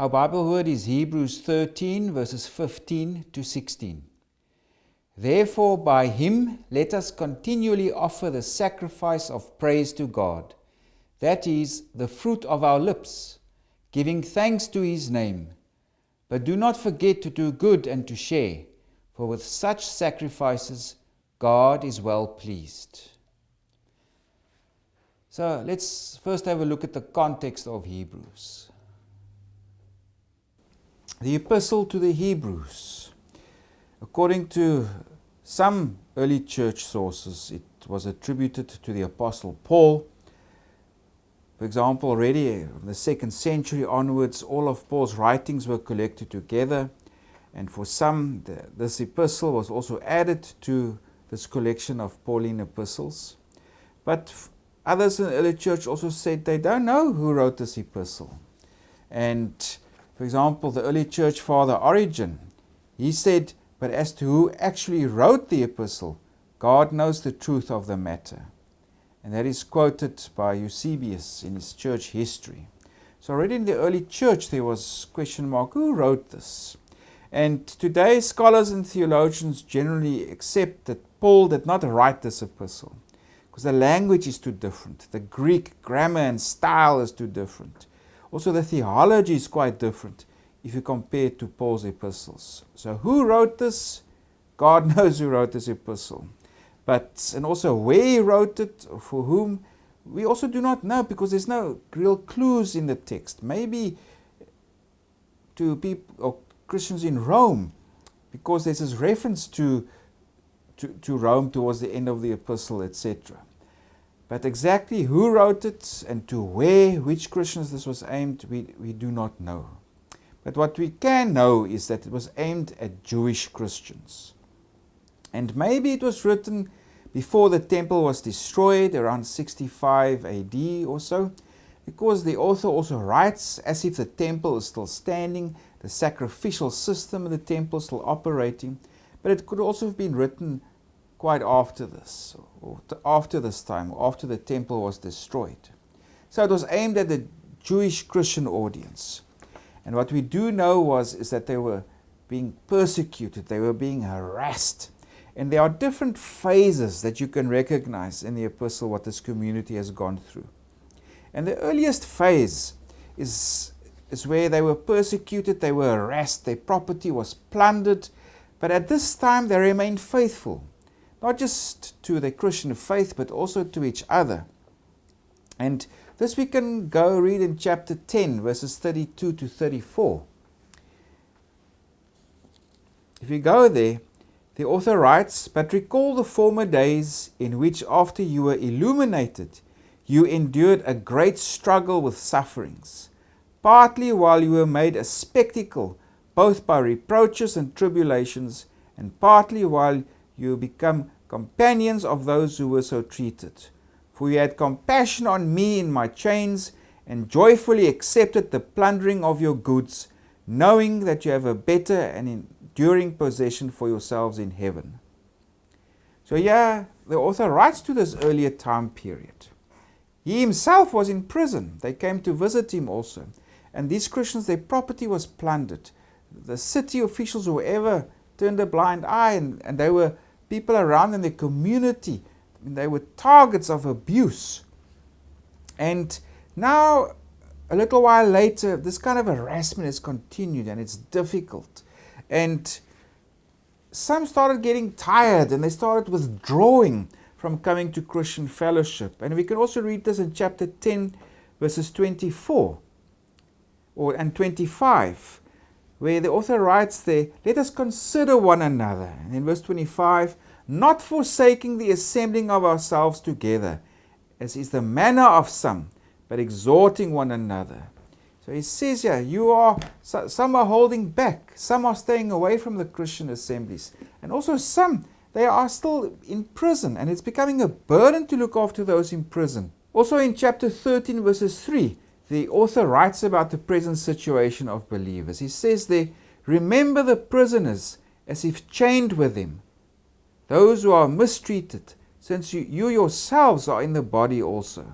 Our Bible word is Hebrews 13 verses 15 to 16. Therefore by him let us continually offer the sacrifice of praise to God, that is, the fruit of our lips, giving thanks to his name. But do not forget to do good and to share, for with such sacrifices God is well pleased. So let's first have a look at the context of Hebrews. The epistle to the Hebrews. According to some early church sources, it was attributed to the Apostle Paul. For example, already from the 2nd century onwards, all of Paul's writings were collected together. And for some, this epistle was also added to this collection of Pauline epistles. But others in the early church also said they don't know who wrote this epistle. And for example, the early church father Origen, he said, but as to who actually wrote the epistle, God knows the truth of the matter. And that is quoted by Eusebius in his church history. So already in the early church there was question mark, who wrote this? And today scholars and theologians generally accept that Paul did not write this epistle, because the language is too different. The Greek grammar and style is too different. Also the theology is quite different if you compare it to Paul's epistles. So who wrote this? God knows who wrote this epistle. And also where he wrote it, or for whom, we also do not know, because there's no real clues in the text. Maybe to people or Christians in Rome, because there's this reference to Rome towards the end of the epistle, etc. But exactly who wrote it and to where, which Christians this was aimed, we do not know. But what we can know is that it was aimed at Jewish Christians. And maybe it was written before the temple was destroyed, around 65 AD or so, because the author also writes as if the temple is still standing, the sacrificial system of the temple is still operating, but it could also have been written quite after this, or after this time, or after the temple was destroyed. So it was aimed at the Jewish Christian audience. And what we do know is that they were being persecuted, they were being harassed. And there are different phases that you can recognize in the epistle what this community has gone through. And the earliest phase is where they were persecuted, they were harassed, their property was plundered. But at this time they remained faithful, not just to their Christian faith, but also to each other. And this we can go read in chapter 10, verses 32 to 34. If you go there, the author writes, "But recall the former days in which after you were illuminated, you endured a great struggle with sufferings, partly while you were made a spectacle, both by reproaches and tribulations, and partly while you become companions of those who were so treated. For you had compassion on me in my chains, and joyfully accepted the plundering of your goods, knowing that you have a better and enduring possession for yourselves in heaven." So yeah, the author writes to this earlier time period. He himself was in prison. They came to visit him also. And these Christians, their property was plundered. The city officials, whoever, turned a blind eye, and they were people around in the community. They were targets of abuse. And now, a little while later, this kind of harassment has continued, and it's difficult. And some started getting tired, and they started withdrawing from coming to Christian fellowship. And we can also read this in chapter 10, verses 24 and 25, where the author writes there, "Let us consider one another." And in verse 25, "Not forsaking the assembling of ourselves together, as is the manner of some, but exhorting one another." So he says here, some are holding back, some are staying away from the Christian assemblies, and also some, they are still in prison, and it's becoming a burden to look after those in prison. Also in chapter 13, verses 3, the author writes about the present situation of believers. He says there, "Remember the prisoners as if chained with him, those who are mistreated, since you yourselves are in the body also."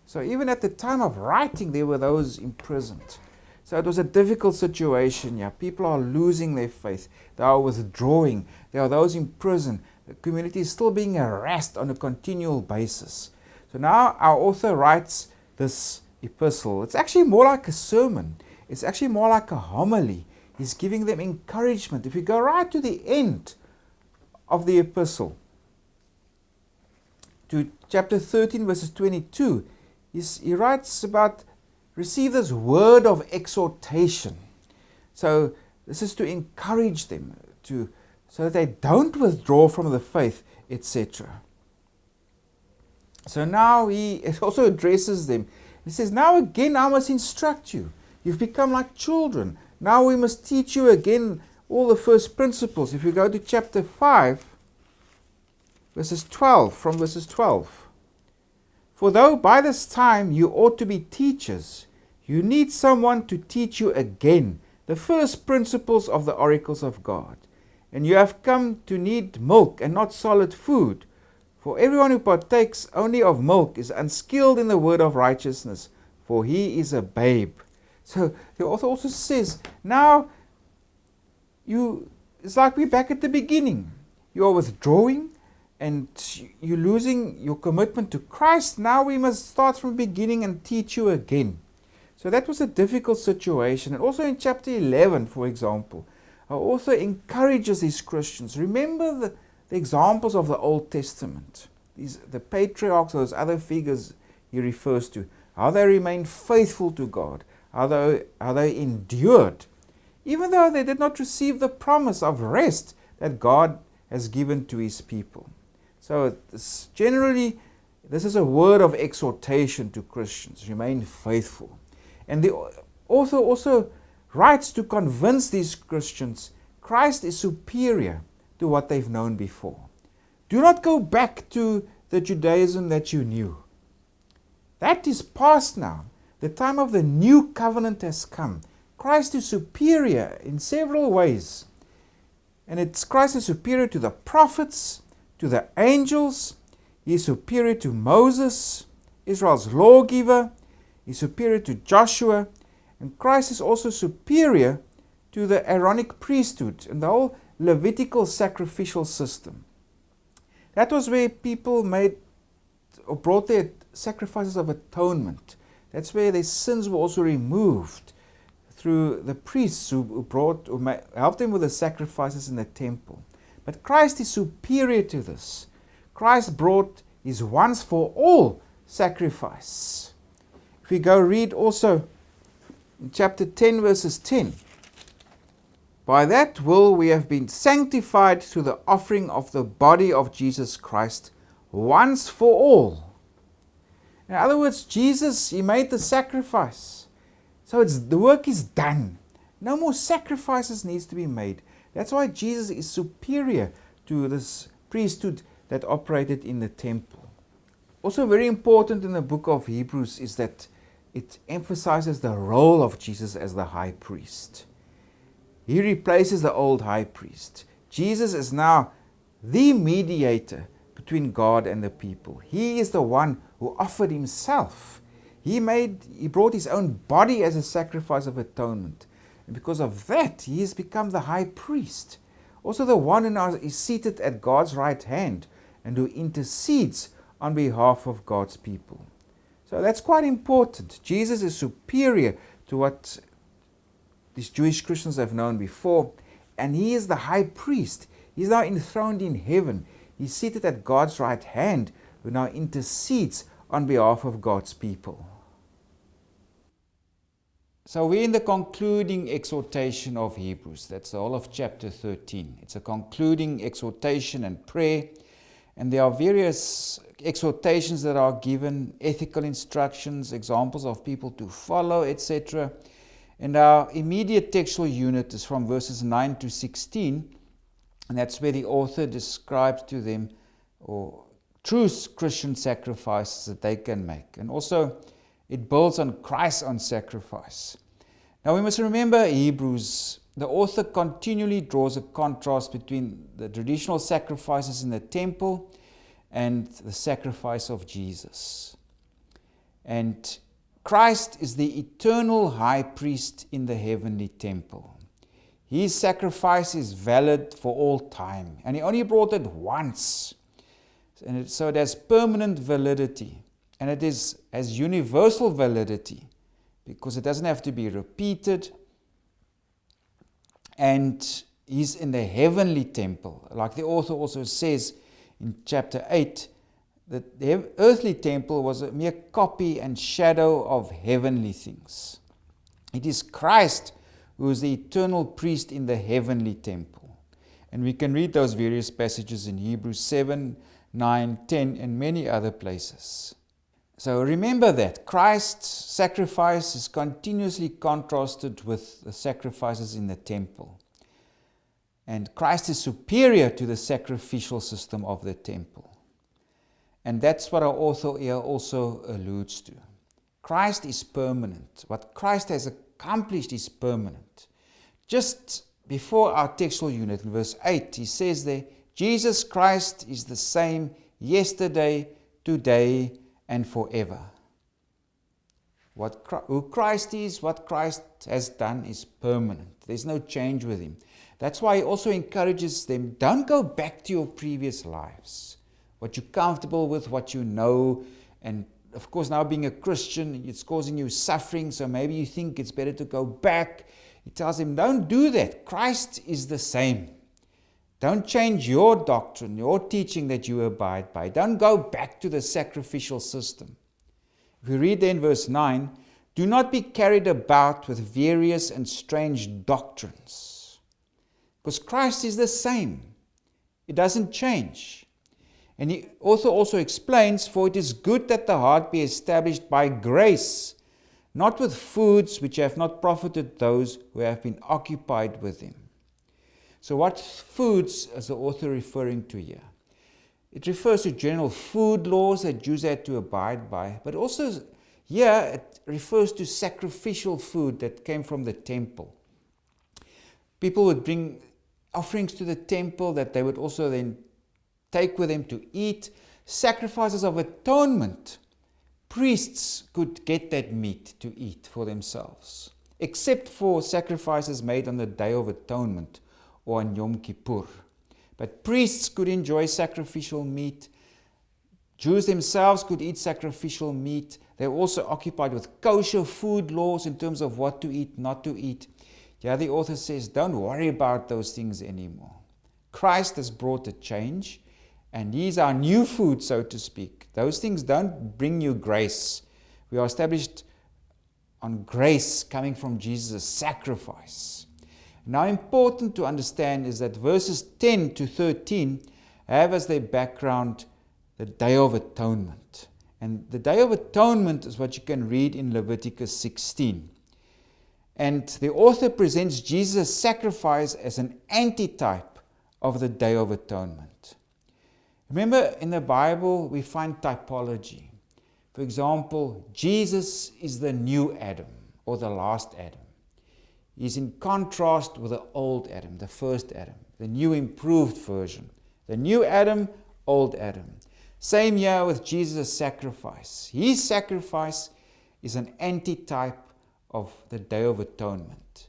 So even at the time of writing, there were those imprisoned. So it was a difficult situation. Yeah, people are losing their faith. They are withdrawing. There are those in prison. The community is still being harassed on a continual basis. So now our author writes this epistle. It's actually more like a sermon. It's actually more like a homily. He's giving them encouragement. If you go right to the end of the epistle, to chapter 13, verses 22, he writes about receive this word of exhortation. So this is to encourage them, so that they don't withdraw from the faith, etc. So now he also addresses them. He says, now again I must instruct you. You've become like children. Now we must teach you again all the first principles. If you go to chapter 5, verses 12, from verses 12. For though by this time you ought to be teachers, you need someone to teach you again the first principles of the oracles of God. And you have come to need milk and not solid food. For everyone who partakes only of milk is unskilled in the word of righteousness, for he is a babe. So the author also says, now it's like we're back at the beginning. You are withdrawing and you're losing your commitment to Christ. Now we must start from the beginning and teach you again. So that was a difficult situation. And also in chapter 11, for example, our author encourages these Christians. Remember the examples of the Old Testament. The patriarchs, those other figures he refers to. How they remained faithful to God. How they endured. Even though they did not receive the promise of rest that God has given to his people. So generally, this is a word of exhortation to Christians. Remain faithful. And the author also writes to convince these Christians Christ is superior to what they've known before. Do not go back to the Judaism that you knew. That is past now. The time of the new covenant has come. Christ is superior in several ways. And Christ is superior to the prophets, to the angels. He is superior to Moses, Israel's lawgiver. He is superior to Joshua. And Christ is also superior to the Aaronic priesthood and the whole Levitical sacrificial system. That was where people made or brought their sacrifices of atonement. That's where their sins were also removed through the priests who helped them with the sacrifices in the temple. But Christ is superior to this. Christ brought his once for all sacrifice. If we go read also in chapter 10, verses 10. By that will we have been sanctified through the offering of the body of Jesus Christ once for all. In other words, Jesus, he made the sacrifice. So the work is done. No more sacrifices needs to be made. That's why Jesus is superior to this priesthood that operated in the temple. Also very important in the book of Hebrews is that it emphasizes the role of Jesus as the high priest. He replaces the old high priest. Jesus is now the mediator between God and the people. He is the one who offered himself. He brought his own body as a sacrifice of atonement. And because of that, he has become the high priest. Also the one who now is seated at God's right hand and who intercedes on behalf of God's people. So that's quite important. Jesus is superior to what these Jewish Christians have known before. And he is the high priest. He's now enthroned in heaven. He's seated at God's right hand who now intercedes on behalf of God's people. So we're in the concluding exhortation of Hebrews. That's the whole of chapter 13. It's a concluding exhortation and prayer. And there are various exhortations that are given, ethical instructions, examples of people to follow, etc. And our immediate textual unit is from verses 9 to 16. And that's where the author describes to them true Christian sacrifices that they can make. And also it builds on Christ's own sacrifice. Now we must remember Hebrews. The author continually draws a contrast between the traditional sacrifices in the temple and the sacrifice of Jesus. And Christ is the eternal high priest in the heavenly temple. His sacrifice is valid for all time, and he only brought it once. And so it has permanent validity, and it has universal validity, because it doesn't have to be repeated. And he's in the heavenly temple. Like the author also says in chapter 8, that the earthly temple was a mere copy and shadow of heavenly things. It is Christ who is the eternal priest in the heavenly temple. And we can read those various passages in Hebrews 7, 9, 10, and many other places. So remember that Christ's sacrifice is continuously contrasted with the sacrifices in the temple. And Christ is superior to the sacrificial system of the temple. And that's what our author here also alludes to. Christ is permanent. What Christ has accomplished is permanent. Just before our textual unit, in verse 8, he says there, Jesus Christ is the same yesterday, today, and forever. Who Christ is, what Christ has done is permanent. There's no change with him. That's why he also encourages them, don't go back to your previous lives. What you're comfortable with, what you know, and of course now being a Christian, it's causing you suffering, so maybe you think it's better to go back. He tells them, don't do that. Christ is the same. Don't change your doctrine, your teaching that you abide by. Don't go back to the sacrificial system. If we read there in verse 9, do not be carried about with various and strange doctrines. Because Christ is the same. It doesn't change. And the author also explains, for it is good that the heart be established by grace, not with foods which have not profited those who have been occupied with them. So what foods is the author referring to here? It refers to general food laws that Jews had to abide by, but also here it refers to sacrificial food that came from the temple. People would bring offerings to the temple that they would also then take with them to eat. Sacrifices of atonement. Priests could get that meat to eat for themselves, except for sacrifices made on the Day of Atonement or on Yom Kippur. But priests could enjoy sacrificial meat. Jews themselves could eat sacrificial meat. They were also occupied with kosher food laws in terms of what to eat, not to eat. Yeah, the author says, don't worry about those things anymore. Christ has brought a change, and he's our new food, so to speak. Those things don't bring you grace. We are established on grace coming from Jesus' sacrifice. Now, important to understand is that verses 10 to 13 have as their background the Day of Atonement. And the Day of Atonement is what you can read in Leviticus 16. And the author presents Jesus' sacrifice as an antitype of the Day of Atonement. Remember, in the Bible, we find typology. For example, Jesus is the new Adam, or the last Adam. He's in contrast with the old Adam, the first Adam, the new improved version. The new Adam, old Adam. Same here with Jesus' sacrifice. His sacrifice is an antitype of the Day of Atonement.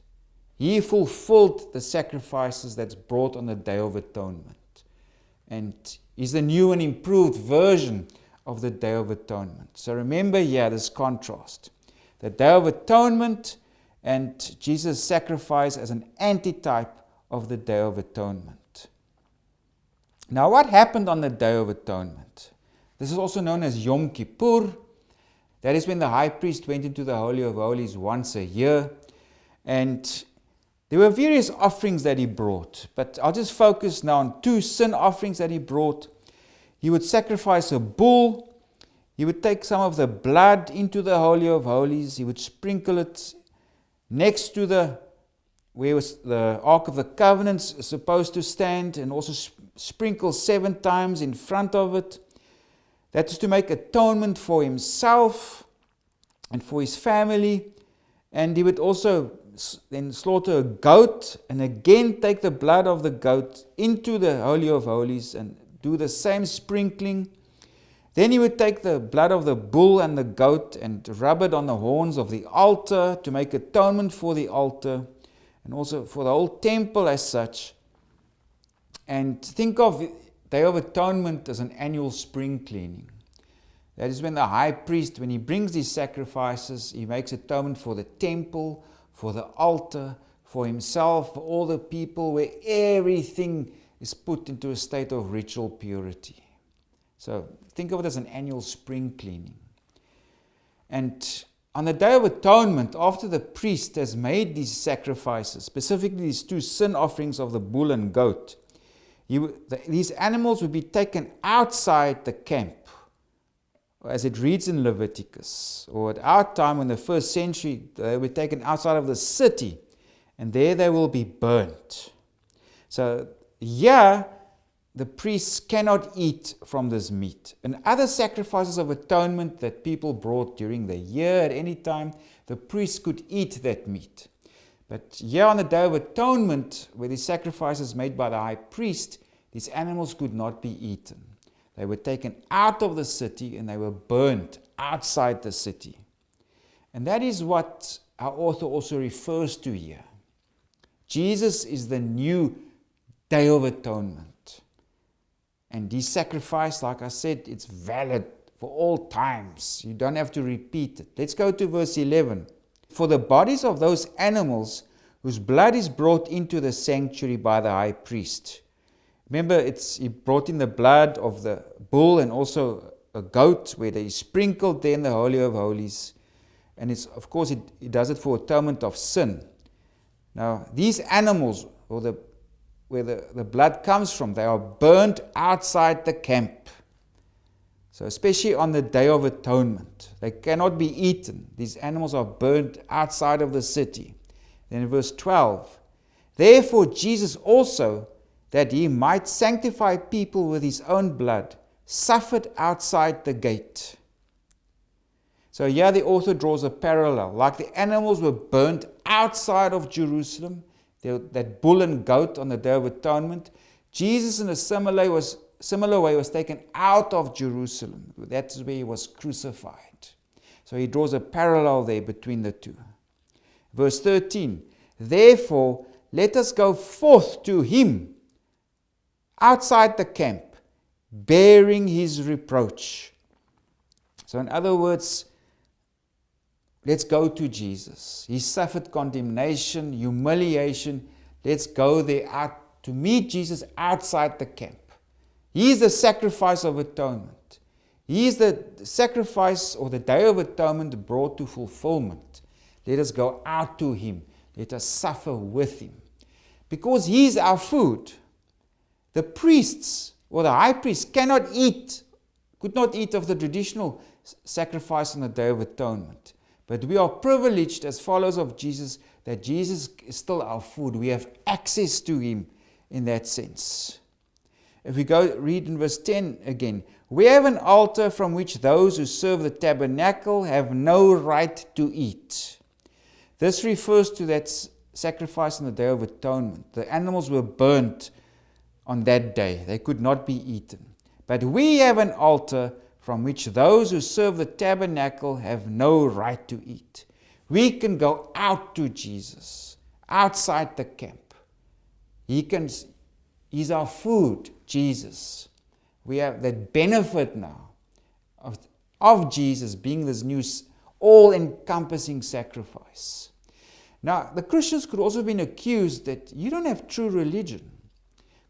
He fulfilled the sacrifices that's brought on the Day of Atonement. And he's the new and improved version of the Day of Atonement. So remember here this contrast. The Day of Atonement and Jesus' sacrifice as an antitype of the Day of Atonement. Now, what happened on the Day of Atonement? This is also known as Yom Kippur. That is when the high priest went into the Holy of Holies once a year. And there were various offerings that he brought. But I'll just focus now on 2 sin offerings that he brought. He would sacrifice a bull. He would take some of the blood into the Holy of Holies. He would sprinkle it next to where was the Ark of the Covenant supposed to stand, and also sprinkle 7 times in front of it. That is to make atonement for himself and for his family. And he would also then slaughter a goat and again take the blood of the goat into the Holy of Holies and do the same sprinkling. Then he would take the blood of the bull and the goat and rub it on the horns of the altar to make atonement for the altar and also for the whole temple as such. And think of Day of Atonement as an annual spring cleaning. That is when the high priest, when he brings these sacrifices, he makes atonement for the temple, for the altar, for himself, for all the people, where everything is put into a state of ritual purity. So think of it as an annual spring cleaning. And on the Day of Atonement, after the priest has made these sacrifices, specifically these two sin offerings of the bull and goat, these animals would be taken outside the camp, as it reads in Leviticus, or at our time in the first century, they were taken outside of the city, and there they will be burnt. So here, the priests cannot eat from this meat. And other sacrifices of atonement that people brought during the year at any time, the priests could eat that meat. But here on the Day of Atonement, where the sacrifices made by the high priest, these animals could not be eaten. They were taken out of the city and they were burnt outside the city. And that is what our author also refers to here. Jesus is the new Day of Atonement. And this sacrifice, like I said, it's valid for all times. You don't have to repeat it. Let's go to verse 11. For the bodies of those animals whose blood is brought into the sanctuary by the high priest. Remember, he brought in the blood of the bull and also a goat, where they sprinkled there in the Holy of Holies. And of course, he does it for atonement of sin. Now, these animals, or where the blood comes from, they are burnt outside the camp. So especially on the Day of Atonement, they cannot be eaten. These animals are burnt outside of the city. Then in verse 12, therefore Jesus also, that he might sanctify people with his own blood, suffered outside the gate. So here the author draws a parallel. Like the animals were burnt outside of Jerusalem, that bull and goat on the Day of Atonement, Jesus in a similar way was taken out of Jerusalem. That's where he was crucified. So he draws a parallel there between the two. Verse 13, therefore let us go forth to him outside the camp, bearing his reproach. So in other words, let's go to Jesus. He suffered condemnation, humiliation. Let's go there out to meet Jesus outside the camp. He is the sacrifice of atonement. He is the sacrifice, or the Day of Atonement, brought to fulfillment. Let us go out to him. Let us suffer with him. Because he is our food. The priests, or the high priest, could not eat of the traditional sacrifice on the Day of Atonement. But we are privileged as followers of Jesus, that Jesus is still our food. We have access to him in that sense. If we go read in verse 10 again, we have an altar from which those who serve the tabernacle have no right to eat. This refers to that sacrifice on the Day of Atonement. The animals were burnt on that day. They could not be eaten. But we have an altar from which those who serve the tabernacle have no right to eat. We can go out to Jesus, outside the camp. He's our food, Jesus. We have that benefit now of Jesus being this new all-encompassing sacrifice. Now, the Christians could also have been accused that you don't have true religion,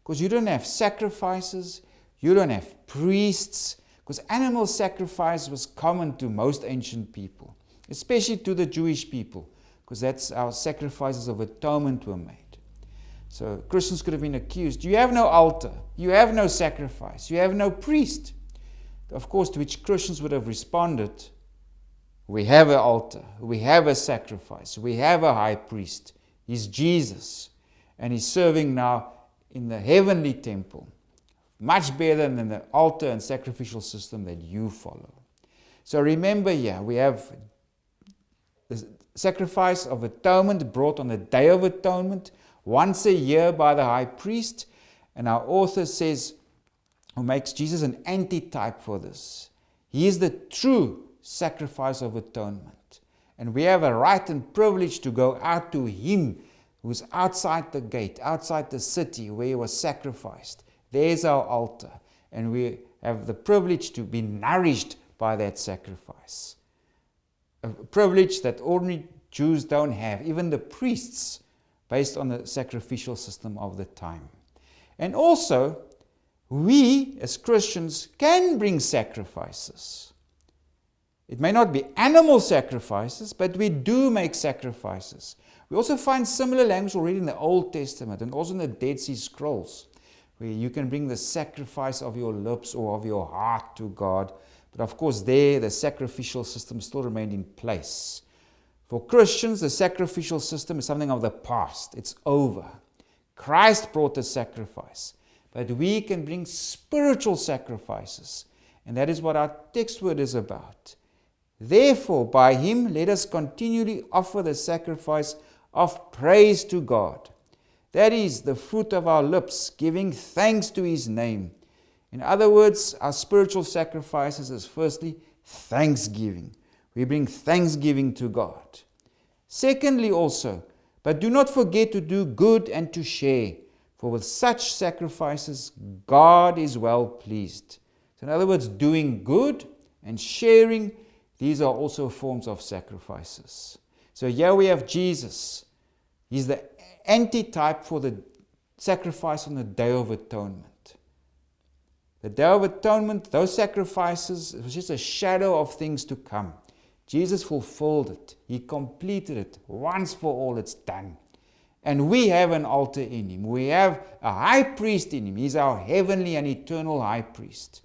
because you don't have sacrifices, you don't have priests, because animal sacrifice was common to most ancient people, especially to the Jewish people, because that's how sacrifices of atonement were made. So Christians could have been accused, you have no altar, you have no sacrifice, you have no priest. Of course, to which Christians would have responded, we have an altar, we have a sacrifice, we have a high priest. He's Jesus, and he's serving now in the heavenly temple, much better than the altar and sacrificial system that you follow. So remember here, we have the sacrifice of atonement brought on the Day of Atonement, once a year by the high priest. And our author says, who makes Jesus an antitype for this. He is the true sacrifice of atonement. And we have a right and privilege to go out to Him who's outside the gate, outside the city where He was sacrificed. There's our altar. And we have the privilege to be nourished by that sacrifice. A privilege that ordinary Jews don't have, even the priests, based on the sacrificial system of the time. And also, we as Christians can bring sacrifices. It may not be animal sacrifices, but we do make sacrifices. We also find similar language already in the Old Testament and also in the Dead Sea Scrolls, where you can bring the sacrifice of your lips or of your heart to God. But of course there, the sacrificial system still remained in place. For Christians, the sacrificial system is something of the past. It's over. Christ brought the sacrifice. But we can bring spiritual sacrifices. And that is what our text word is about. Therefore, by Him, let us continually offer the sacrifice of praise to God. That is the fruit of our lips, giving thanks to His name. In other words, our spiritual sacrifices is firstly thanksgiving. We bring thanksgiving to God. Secondly also, but do not forget to do good and to share, for with such sacrifices God is well pleased. So in other words, doing good and sharing, these are also forms of sacrifices. So here we have Jesus. He's the antitype for the sacrifice on the Day of Atonement. The Day of Atonement, those sacrifices, it was just a shadow of things to come. Jesus fulfilled it. He completed it. Once for all, it's done. And we have an altar in Him. We have a high priest in Him. He's our heavenly and eternal high priest.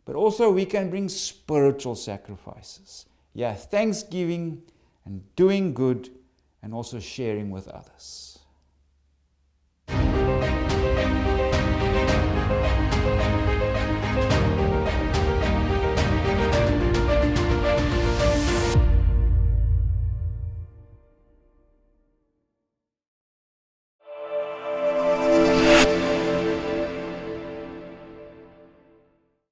But also we can bring spiritual sacrifices. Yeah, thanksgiving and doing good and also sharing with others.